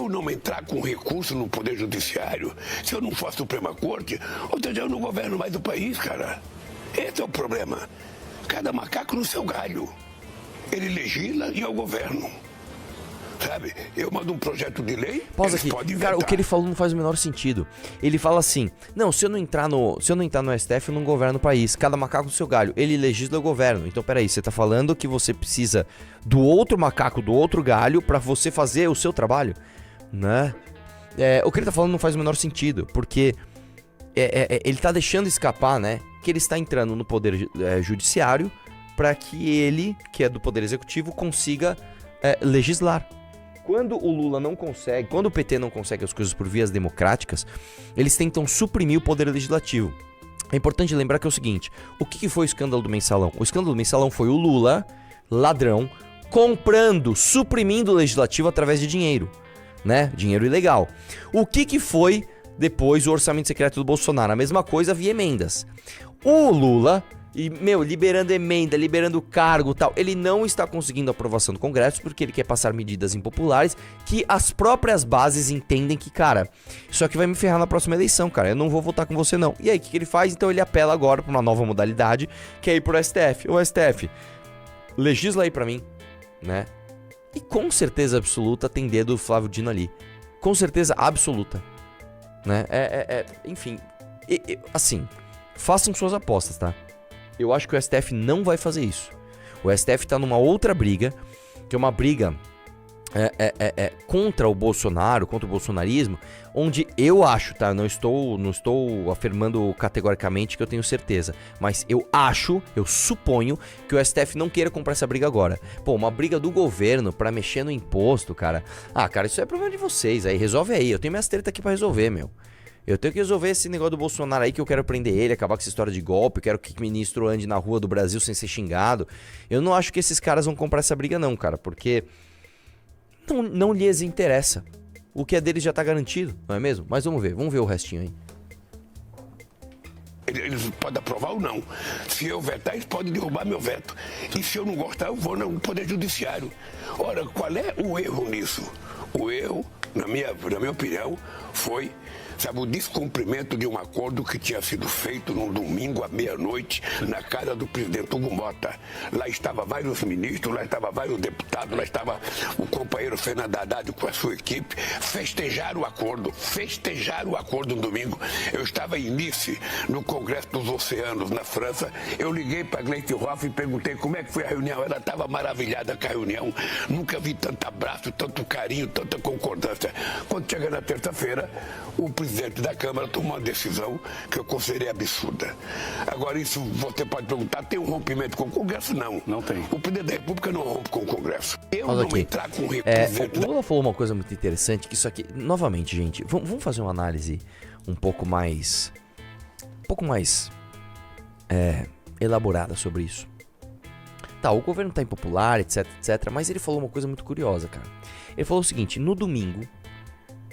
eu não entrar com recurso no Poder Judiciário, se eu não for a Suprema Corte, ou seja, eu não governo mais o país, cara. Esse é o problema. Cada macaco no seu galho. Ele legisla e eu governo. Sabe? Eu mando um projeto de lei, pausa aqui. Cara, o que ele falou não faz o menor sentido. Ele fala assim: não, se eu não entrar no STF, eu não governo o país. Cada macaco no seu galho. Ele legisla, eu governo. Então, peraí, você tá falando que você precisa do outro macaco, do outro galho, pra você fazer o seu trabalho? Né? O que ele tá falando não faz o menor sentido, porque ele tá deixando escapar, né? Que ele está entrando no poder judiciário pra que ele, que é do poder executivo, consiga legislar. Quando o Lula não consegue, quando o PT não consegue as coisas por vias democráticas, eles tentam suprimir o poder legislativo. É importante lembrar que é o seguinte: o que foi o escândalo do Mensalão? O escândalo do Mensalão foi o Lula, ladrão, comprando, suprimindo o legislativo através de dinheiro, né? Dinheiro ilegal. O que foi depois o orçamento secreto do Bolsonaro? A mesma coisa via emendas. O Lula, liberando emenda, liberando cargo e tal, ele não está conseguindo aprovação do Congresso porque ele quer passar medidas impopulares que as próprias bases entendem que, cara, isso aqui vai me ferrar na próxima eleição, cara, eu não vou votar com você não. E aí, o que ele faz? Então ele apela agora para uma nova modalidade, que é ir pro STF. O STF, legisla aí pra mim, né? E com certeza absoluta tem dedo do Flávio Dino ali. Com certeza absoluta, né? Enfim, assim, façam suas apostas, tá? Eu acho que o STF não vai fazer isso. O STF tá numa outra briga, que é uma briga contra o Bolsonaro, contra o bolsonarismo, onde eu acho, tá? Eu não estou afirmando categoricamente que eu tenho certeza, mas eu suponho que o STF não queira comprar essa briga agora. Pô, uma briga do governo pra mexer no imposto, cara. Ah, cara, isso é problema de vocês aí, resolve aí. Eu tenho minhas tretas aqui pra resolver, meu. Eu tenho que resolver esse negócio do Bolsonaro aí, que eu quero prender ele, acabar com essa história de golpe, eu quero que o ministro ande na rua do Brasil sem ser xingado. Eu não acho que esses caras vão comprar essa briga não, cara, porque não lhes interessa. O que é deles já tá garantido, não é mesmo? Mas vamos ver o restinho aí. Eles podem aprovar ou não. Se eu vetar, eles podem derrubar meu veto. E se eu não gostar, eu vou no Poder Judiciário. Ora, qual é o erro nisso? O erro, na minha opinião, foi, sabe, o descumprimento de um acordo que tinha sido feito num domingo à meia-noite na casa do presidente Hugo Mota. Lá estavam vários ministros, lá estavam vários deputados, lá estava o companheiro Fernando Haddad com a sua equipe. Festejaram o acordo no domingo. Eu estava em Nice, no Congresso dos Oceanos, na França. Eu liguei para Gleisi Hoff e perguntei como é que foi a reunião. Ela estava maravilhada com a reunião. Nunca vi tanto abraço, tanto carinho, tanta concordância. Quando chega na terça-feira, o presidente da Câmara tomou uma decisão que eu considerei absurda. Agora, isso você pode perguntar, tem um rompimento com o Congresso? Não. Não tem. O presidente da República não rompe com o Congresso. Eu não aqui. Entrar com o representante... O Lula falou uma coisa muito interessante, que isso aqui... Novamente, gente, vamos fazer uma análise um pouco mais elaborada sobre isso. Tá, o governo tá impopular, etc, mas ele falou uma coisa muito curiosa, cara. Ele falou o seguinte: no domingo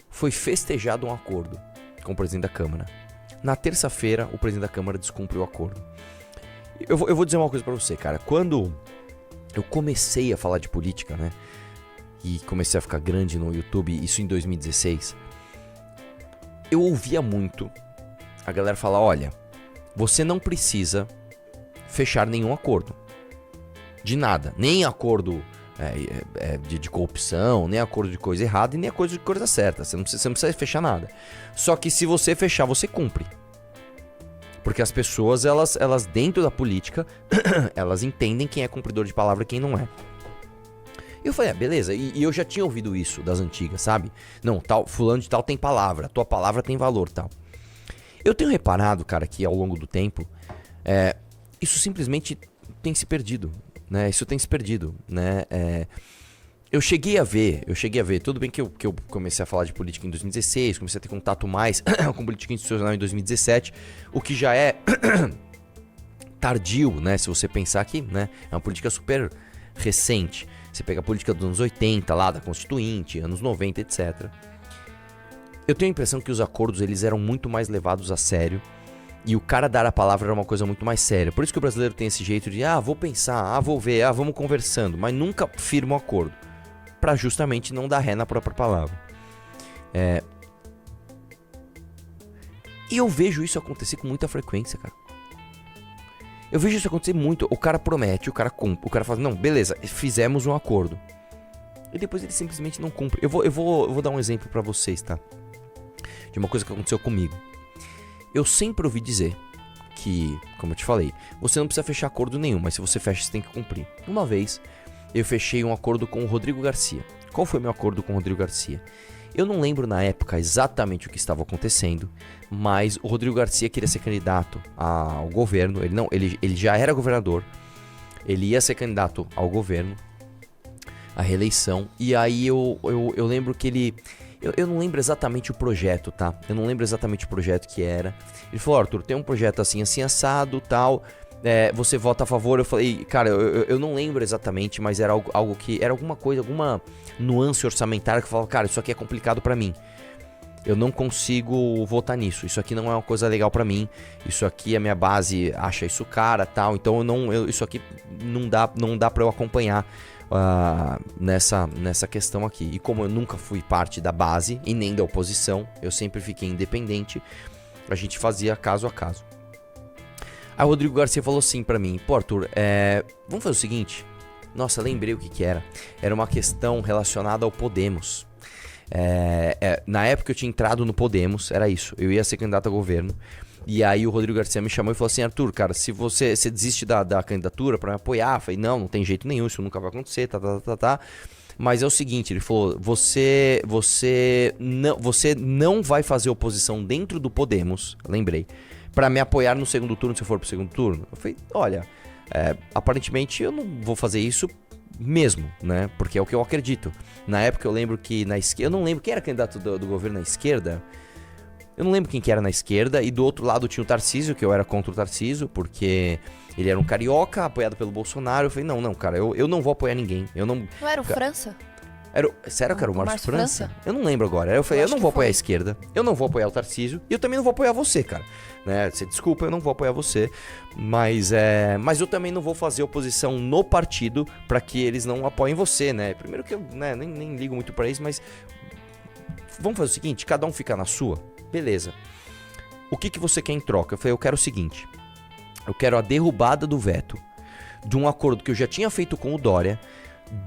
foi festejado um acordo com o presidente da Câmara. Na terça-feira, o presidente da Câmara descumpriu o acordo. Eu vou dizer uma coisa pra você, cara. Quando eu comecei a falar de política, né, e comecei a ficar grande no YouTube, isso em 2016, eu ouvia muito a galera falar: olha, você não precisa fechar nenhum acordo. De nada. Nem acordo de corrupção, nem acordo de coisa errada e nem acordo de coisa certa. Você não precisa fechar nada. Só que se você fechar, você cumpre. Porque as pessoas, elas dentro da política, elas entendem quem é cumpridor de palavra e quem não é. E eu falei, beleza. E eu já tinha ouvido isso das antigas, sabe? Não, tal, fulano de tal tem palavra, tua palavra tem valor, tal. Eu tenho reparado, cara, que ao longo do tempo, isso simplesmente tem se perdido. Né, isso tem se perdido, né? Eu cheguei a ver, tudo bem que eu comecei a falar de política em 2016, comecei a ter contato mais com política institucional em 2017, o que já é tardio, né? Se você pensar que, né, é uma política super recente. Você pega a política dos anos 80, lá da Constituinte, anos 90, etc. Eu tenho a impressão que os acordos, eles eram muito mais levados a sério. E o cara dar a palavra era uma coisa muito mais séria. Por isso que o brasileiro tem esse jeito de, vou pensar, vou ver, vamos conversando. Mas nunca firma um acordo. Pra justamente não dar ré na própria palavra. E eu vejo isso acontecer com muita frequência, cara. Eu vejo isso acontecer muito. O cara promete, o cara cumpre. O cara fala, não, beleza, fizemos um acordo. E depois ele simplesmente não cumpre. Eu vou dar um exemplo pra vocês, tá? De uma coisa que aconteceu comigo. Eu sempre ouvi dizer que, como eu te falei, você não precisa fechar acordo nenhum, mas se você fecha, você tem que cumprir. Uma vez, eu fechei um acordo com o Rodrigo Garcia. Qual foi meu acordo com o Rodrigo Garcia? Eu não lembro na época exatamente o que estava acontecendo, mas o Rodrigo Garcia queria ser candidato ao governo. Ele já era governador, ele ia ser candidato ao governo, à reeleição. E aí eu lembro que ele... Eu não lembro exatamente o projeto, tá? Eu não lembro exatamente o projeto que era. Ele falou, Arthur, tem um projeto assim, assim, assado, tal... você vota a favor? Eu falei, cara, eu não lembro exatamente, mas era algo que... Era alguma coisa, alguma nuance orçamentária que eu falava, cara, isso aqui é complicado pra mim. Eu não consigo votar nisso. Isso aqui não é uma coisa legal pra mim. Isso aqui, a minha base acha isso cara, tal. Então isso aqui não dá pra eu acompanhar nessa questão aqui. E como eu nunca fui parte da base e nem da oposição, eu sempre fiquei independente, a gente fazia caso a caso. Aí o Rodrigo Garcia falou assim pra mim, pô, Arthur, vamos fazer o seguinte. Nossa, lembrei o que era. Era uma questão relacionada ao Podemos. Na época eu tinha entrado no Podemos, era isso. Eu ia ser candidato a governo. E aí o Rodrigo Garcia me chamou e falou assim, Arthur, cara, se você desiste da candidatura pra me apoiar, eu falei, não tem jeito nenhum, isso nunca vai acontecer, tá. Mas é o seguinte, ele falou, você não vai fazer oposição dentro do Podemos, lembrei, pra me apoiar no segundo turno, se eu for pro segundo turno. Eu falei, olha, aparentemente eu não vou fazer isso mesmo, né? Porque é o que eu acredito. Na época eu lembro que na esquerda, eu não lembro quem era candidato do governo na esquerda. Eu não lembro quem que era na esquerda. E do outro lado tinha o Tarcísio, que eu era contra o Tarcísio, porque ele era um carioca, apoiado pelo Bolsonaro. Eu falei, não, cara, eu não vou apoiar ninguém. Não era o França? Sério que era o Márcio França? Eu não lembro agora. Eu falei, eu não vou apoiar a esquerda, eu não vou apoiar o Tarcísio, e eu também não vou apoiar você, cara. Né? Você desculpa, eu não vou apoiar você, mas eu também não vou fazer oposição no partido pra que eles não apoiem você, né? Primeiro que eu nem ligo muito pra isso, mas vamos fazer o seguinte, cada um fica na sua, beleza. O que você quer em troca? Eu falei, eu quero o seguinte, eu quero a derrubada do veto de um acordo que eu já tinha feito com o Dória,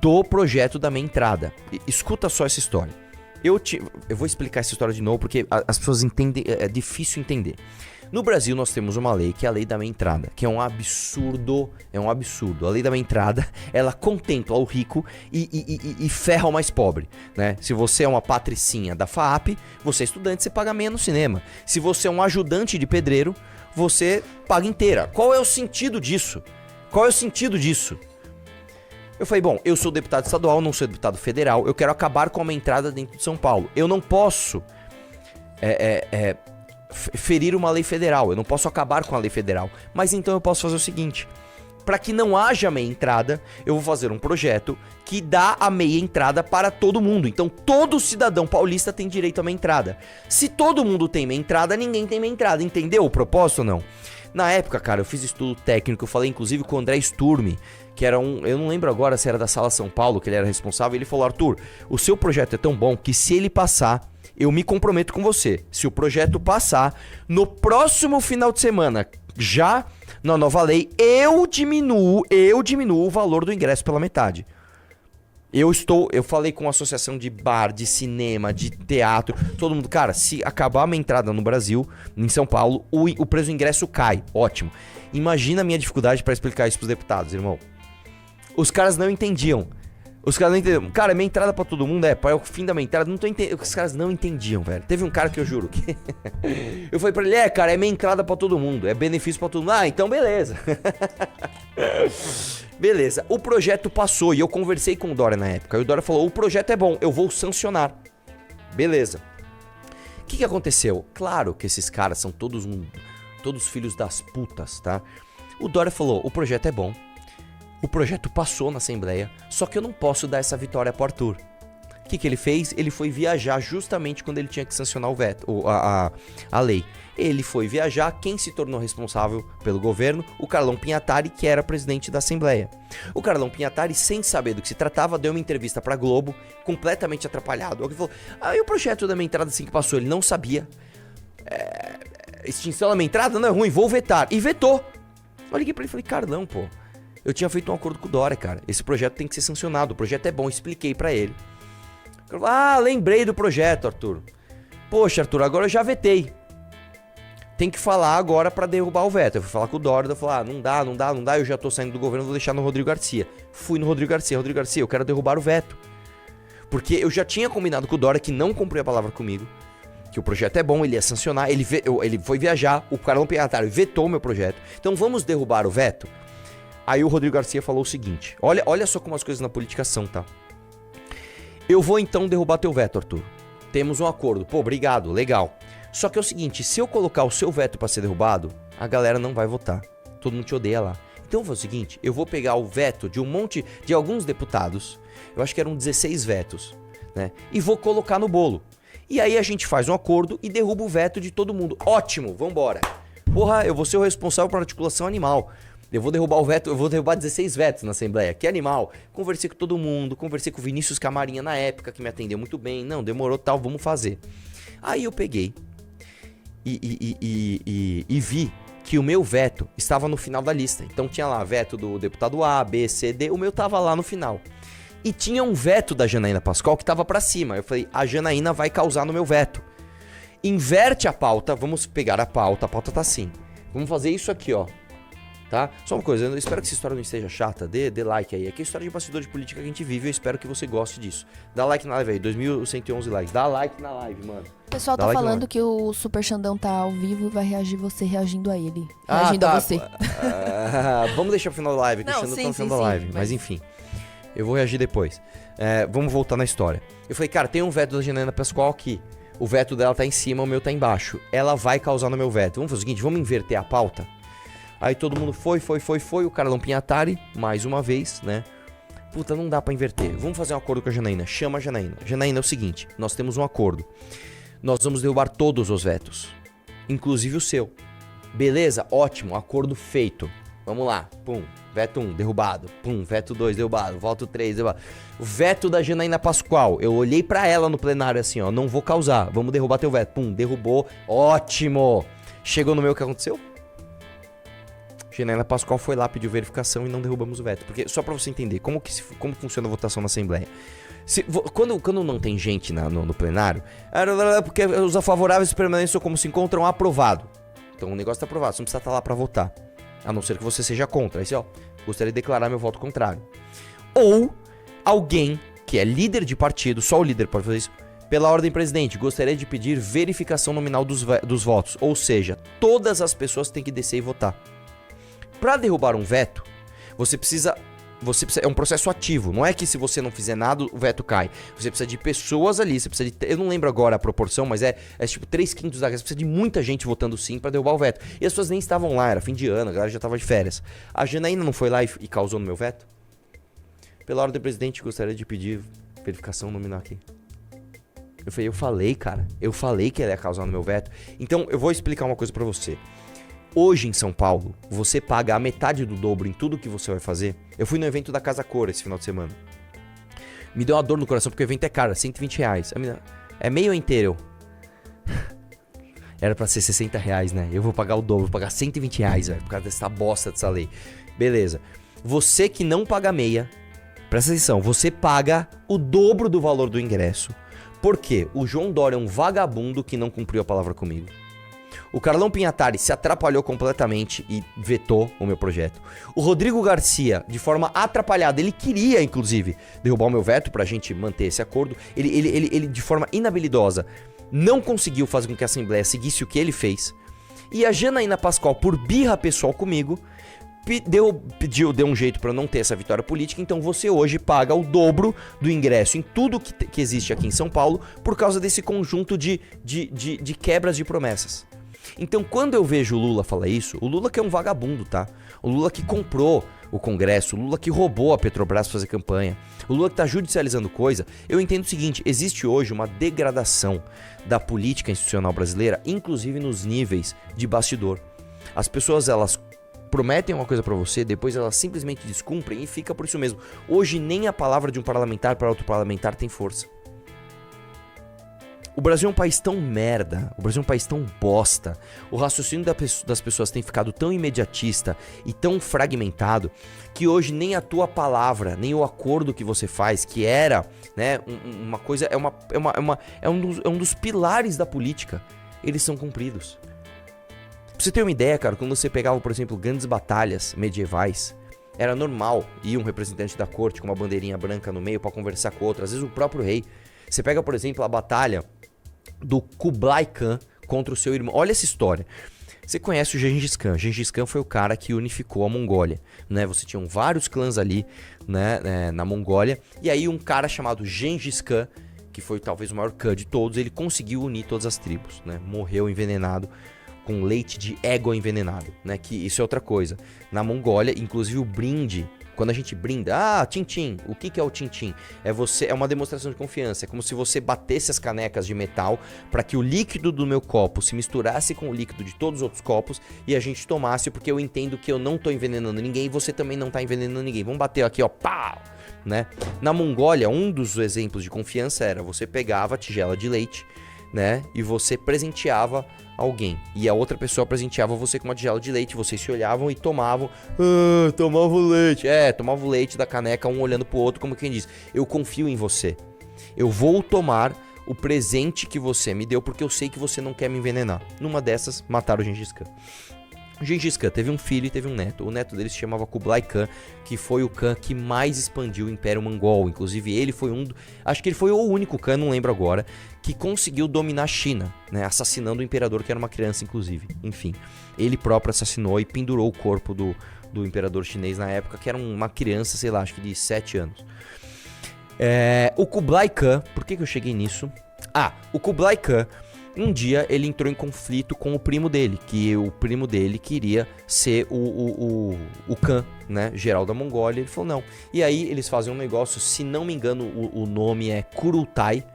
do projeto da minha entrada. Escuta só essa história. Eu vou explicar essa história de novo porque as pessoas entendem, é difícil entender. No Brasil nós temos uma lei que é a lei da minha entrada, que é um absurdo, A lei da minha entrada, ela contempla o rico e ferra o mais pobre, né? Se você é uma patricinha da FAAP, você é estudante, você paga meia no cinema. Se você é um ajudante de pedreiro, você paga inteira. Qual é o sentido disso? Eu falei, bom, eu sou deputado estadual, não sou deputado federal, eu quero acabar com a minha entrada dentro de São Paulo. Eu não posso ferir uma lei federal, eu não posso acabar com a lei federal. Mas então eu posso fazer o seguinte, para que não haja meia entrada, eu vou fazer um projeto que dá a meia entrada para todo mundo. Então todo cidadão paulista tem direito à meia entrada. Se todo mundo tem meia entrada, ninguém tem meia entrada, entendeu o propósito ou não? Na época, cara, eu fiz estudo técnico, eu falei inclusive com o André Sturmi, que era eu não lembro agora se era da Sala São Paulo, que ele era responsável, ele falou, Arthur, o seu projeto é tão bom que se ele passar, eu me comprometo com você. Se o projeto passar, no próximo final de semana, já na nova lei, eu diminuo o valor do ingresso pela metade. Eu falei com a associação de bar, de cinema, de teatro, todo mundo, cara, se acabar a minha entrada no Brasil, em São Paulo, o preço do ingresso cai, ótimo. Imagina a minha dificuldade pra explicar isso pros deputados, irmão. Os caras não entendiam. Cara, minha entrada pra todo mundo é o fim da minha entrada, não tô entendendo. Os caras não entendiam, velho. Teve um cara que eu juro que eu falei pra ele, cara, é minha entrada pra todo mundo, é benefício pra todo mundo. Ah, então beleza. Beleza, o projeto passou e eu conversei com o Dória na época. E o Dória falou, o projeto é bom, eu vou sancionar. Beleza. O que aconteceu? Claro que esses caras são todos filhos das putas, tá? O Dória falou, o projeto é bom. O projeto passou na Assembleia, só que eu não posso dar essa vitória pro Arthur. O que ele fez? Ele foi viajar justamente quando ele tinha que sancionar o veto, a lei. Ele foi viajar, quem se tornou responsável pelo governo? O Carlão Pinhatari, que era presidente da Assembleia. O Carlão Pinhatari, sem saber do que se tratava, deu uma entrevista pra Globo, completamente atrapalhado. Ele falou, aí o projeto da minha entrada assim que passou, ele não sabia. Extinção da minha entrada não é ruim, vou vetar. E vetou. Eu liguei pra ele e falei, Carlão, pô, eu tinha feito um acordo com o Dória, cara. Esse projeto tem que ser sancionado, o projeto é bom, expliquei pra ele. Ele falou, lembrei do projeto, Arthur. Poxa, Arthur, agora eu já vetei. Tem que falar agora pra derrubar o veto. Eu fui falar com o Dória, eu falei, não dá, eu já tô saindo do governo, vou deixar no Rodrigo Garcia. Fui no Rodrigo Garcia, eu quero derrubar o veto. Porque eu já tinha combinado com o Dória, que não cumpriu a palavra comigo, que o projeto é bom, ele ia sancionar, ele foi viajar, o Carlão Pinhatari vetou o meu projeto. Então vamos derrubar o veto? Aí o Rodrigo Garcia falou o seguinte, olha só como as coisas na política são, tá? Eu vou então derrubar teu veto, Arthur. Temos um acordo. Pô, obrigado, legal. Só que é o seguinte, se eu colocar o seu veto pra ser derrubado, a galera não vai votar. Todo mundo te odeia lá. Então eu vou o seguinte, eu vou pegar o veto de alguns deputados, eu acho que eram 16 vetos, né? E vou colocar no bolo. E aí a gente faz um acordo e derruba o veto de todo mundo. Ótimo, vambora. Porra, eu vou ser o responsável por articulação animal. Eu vou derrubar o veto, eu vou derrubar 16 vetos na Assembleia. Que animal. Conversei com todo mundo, conversei com o Vinícius Camarinha na época, que me atendeu muito bem. Não, demorou tal, vamos fazer. Aí eu peguei e vi que o meu veto estava no final da lista. Então tinha lá veto do deputado A, B, C, D, o meu tava lá no final. E tinha um veto da Janaína Pascoal que tava pra cima. Eu falei, a Janaína vai causar no meu veto. Inverte a pauta, vamos pegar a pauta tá assim. Vamos fazer isso aqui, ó. Tá? Só uma coisa, eu espero que essa história não esteja chata, dê like aí. Aqui é a história de bastidor de política que a gente vive, eu espero que você goste disso. Dá like na live aí, 2.111 likes. Dá like na live, mano. O pessoal tá falando que o Super Xandão tá ao vivo e vai reagir você reagindo a ele. Reagindo a você. Vamos deixar pro final da live, que o Xandão tá no final da live. Mas enfim, eu vou reagir depois. Vamos voltar na história. Eu falei, cara, tem um veto da Janaína Pascoal aqui. O veto dela tá em cima, o meu tá embaixo. Ela vai causar no meu veto. Vamos fazer o seguinte, vamos inverter a pauta? Aí todo mundo foi, o Carlão Pinhatari, mais uma vez, né? Puta, não dá pra inverter. Vamos fazer um acordo com a Janaína. Chama a Janaína. Janaína, é o seguinte, nós temos um acordo. Nós vamos derrubar todos os vetos, inclusive o seu. Beleza? Ótimo, acordo feito. Vamos lá. Pum, veto 1, derrubado. Pum, veto 2, derrubado. Voto 3, derrubado. O veto da Janaína Pascoal. Eu olhei pra ela no plenário assim, ó. Não vou causar. Vamos derrubar teu veto. Pum, derrubou. Ótimo. Chegou no meu, o que aconteceu? Janaína Pascoal foi lá, pediu verificação e não derrubamos o veto. Porque, só pra você entender, como funciona a votação na Assembleia. Quando não tem gente no plenário, porque os favoráveis permanecem como se encontram aprovado. Então o negócio tá aprovado, você não precisa estar lá pra votar. A não ser que você seja contra. Aí você, gostaria de declarar meu voto contrário. Ou alguém que é líder de partido, só o líder pode fazer isso, pela ordem presidente, gostaria de pedir verificação nominal dos votos. Ou seja, todas as pessoas têm que descer e votar. Para derrubar um veto, você precisa. É um processo ativo. Não é que se você não fizer nada, o veto cai. Você precisa de pessoas ali. Você precisa de. Eu não lembro agora a proporção, mas é tipo 3/5 da casa. Você precisa de muita gente votando sim para derrubar o veto. E as pessoas nem estavam lá, era fim de ano, a galera já tava de férias. A Janaína não foi lá e causou no meu veto? Pela ordem do presidente, gostaria de pedir verificação nominal aqui. Eu falei, cara. Eu falei que ela ia causar no meu veto. Então, eu vou explicar uma coisa pra você. Hoje em São Paulo, você paga a metade do dobro em tudo que você vai fazer. Eu fui no evento da Casa Cor esse final de semana. Me deu uma dor no coração porque o evento é caro, R$120. É meio inteiro. Era pra ser R$60, né? Eu vou pagar o dobro, vou pagar R$120, velho, por causa dessa bosta dessa lei. Beleza. Você que não paga meia, presta atenção, você paga o dobro do valor do ingresso. Por quê? O João Dória é um vagabundo que não cumpriu a palavra comigo. O Carlão Pinhatari se atrapalhou completamente e vetou o meu projeto. O Rodrigo Garcia, de forma atrapalhada, ele queria, inclusive, derrubar o meu veto pra gente manter esse acordo. Ele de forma inabilidosa, não conseguiu fazer com que a Assembleia seguisse o que ele fez. E a Janaína Pascoal, por birra pessoal comigo, deu um jeito pra eu não ter essa vitória política. Então você hoje paga o dobro do ingresso em tudo que existe aqui em São Paulo por causa desse conjunto de quebras de promessas. Então, quando eu vejo o Lula falar isso, o Lula que é um vagabundo, tá? O Lula que comprou o Congresso, o Lula que roubou a Petrobras pra fazer campanha, o Lula que tá judicializando coisa, eu entendo o seguinte, existe hoje uma degradação da política institucional brasileira, inclusive nos níveis de bastidor. As pessoas, elas prometem uma coisa pra você, depois elas simplesmente descumprem e fica por isso mesmo. Hoje nem a palavra de um parlamentar para outro parlamentar tem força. O Brasil é um país tão merda, o Brasil é um país tão bosta, o raciocínio das pessoas tem ficado tão imediatista e tão fragmentado que hoje nem a tua palavra, nem o acordo que você faz, que era, né, uma coisa, é um dos pilares da política, eles são cumpridos. Pra você ter uma ideia, cara, quando você pegava, por exemplo, grandes batalhas medievais, era normal ir um representante da corte com uma bandeirinha branca no meio pra conversar com outro, às vezes o próprio rei. Você pega, por exemplo, a batalha do Kublai Khan contra o seu irmão. Olha essa história. Você conhece o Gengis Khan. Gengis Khan foi o cara que unificou a Mongólia, né? Você tinha vários clãs ali, né, na Mongólia. E aí um cara chamado Gengis Khan, que foi talvez o maior Khan de todos, ele conseguiu unir todas as tribos, né? Morreu envenenado com leite de égua envenenado, né? Que isso é outra coisa. Na Mongólia, inclusive o brinde, quando a gente brinda, tim-tim, o que é o tim-tim? É uma demonstração de confiança, é como se você batesse as canecas de metal para que o líquido do meu copo se misturasse com o líquido de todos os outros copos e a gente tomasse, porque eu entendo que eu não tô envenenando ninguém e você também não tá envenenando ninguém. Vamos bater aqui, ó, pau! Né? Na Mongólia, um dos exemplos de confiança era você pegava a tigela de leite, né, e você presenteava alguém, e a outra pessoa presenteava você com uma tigela de leite, vocês se olhavam e tomavam, tomava o leite, tomava o leite da caneca, um olhando pro outro, como quem diz, eu confio em você, eu vou tomar o presente que você me deu, porque eu sei que você não quer me envenenar. Numa dessas, mataram o Gengis Khan. O Gengis Khan teve um filho e teve um neto. O neto dele se chamava Kublai Khan, que foi o Khan que mais expandiu o Império Mongol. Inclusive ele foi acho que ele foi o único Khan, não lembro agora, que conseguiu dominar a China, né, assassinando o imperador, que era uma criança inclusive. Enfim, ele próprio assassinou e pendurou o corpo do imperador chinês na época, que era uma criança, sei lá, acho que de 7 anos. O Kublai Khan, por que eu cheguei nisso? O Kublai Khan, um dia ele entrou em conflito com o primo dele, que o primo dele queria ser o Khan, né, geral da Mongólia. Ele falou não. E aí eles fazem um negócio, se não me engano o nome é Kurultai,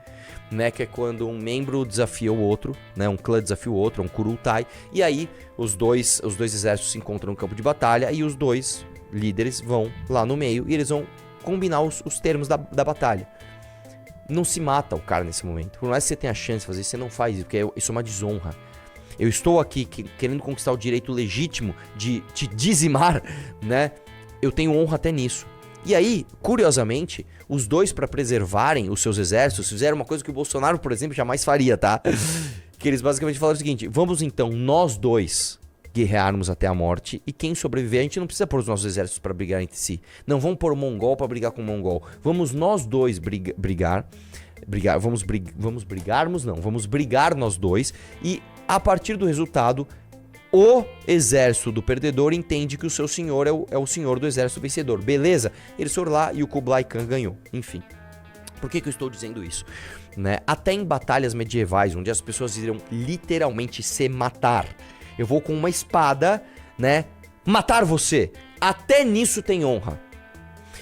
né, que é quando um membro desafia o outro, né, um clã desafia o outro, é um Kurultai. E aí os dois exércitos se encontram no campo de batalha e os dois líderes vão lá no meio e eles vão combinar os termos da batalha. Não se mata o cara nesse momento. Por mais que você tenha a chance de fazer isso, você não faz isso, porque isso é uma desonra. Eu estou aqui querendo conquistar o direito legítimo de te dizimar, né? Eu tenho honra até nisso. E aí, curiosamente, os dois, para preservarem os seus exércitos, fizeram uma coisa que o Bolsonaro, por exemplo, jamais faria, tá? Que eles basicamente falaram o seguinte: vamos então, nós dois, guerrearmos até a morte, e quem sobreviver, a gente não precisa pôr os nossos exércitos para brigar entre si. Não vamos pôr o mongol para brigar com o mongol. Vamos nós dois brigar nós dois, e a partir do resultado, o exército do perdedor entende que o seu senhor é o senhor do exército vencedor. Beleza? Eles foram lá e o Kublai Khan ganhou. Enfim. Por que eu estou dizendo isso? Né? Até em batalhas medievais, onde as pessoas iriam literalmente se matar, eu vou com uma espada, né, matar você. Até nisso tem honra.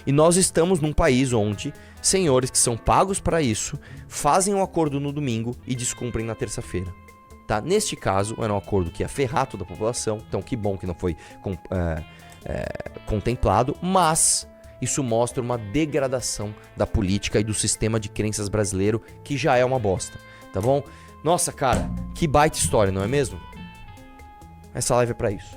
E nós estamos num país onde senhores que são pagos para isso fazem um acordo no domingo e descumprem na terça-feira. Tá? Neste caso, era um acordo que ia ferrar toda a população, então que bom que não foi contemplado, mas isso mostra uma degradação da política e do sistema de crenças brasileiro, que já é uma bosta, tá bom? Nossa, cara, que baita história, não é mesmo? Essa live é pra isso.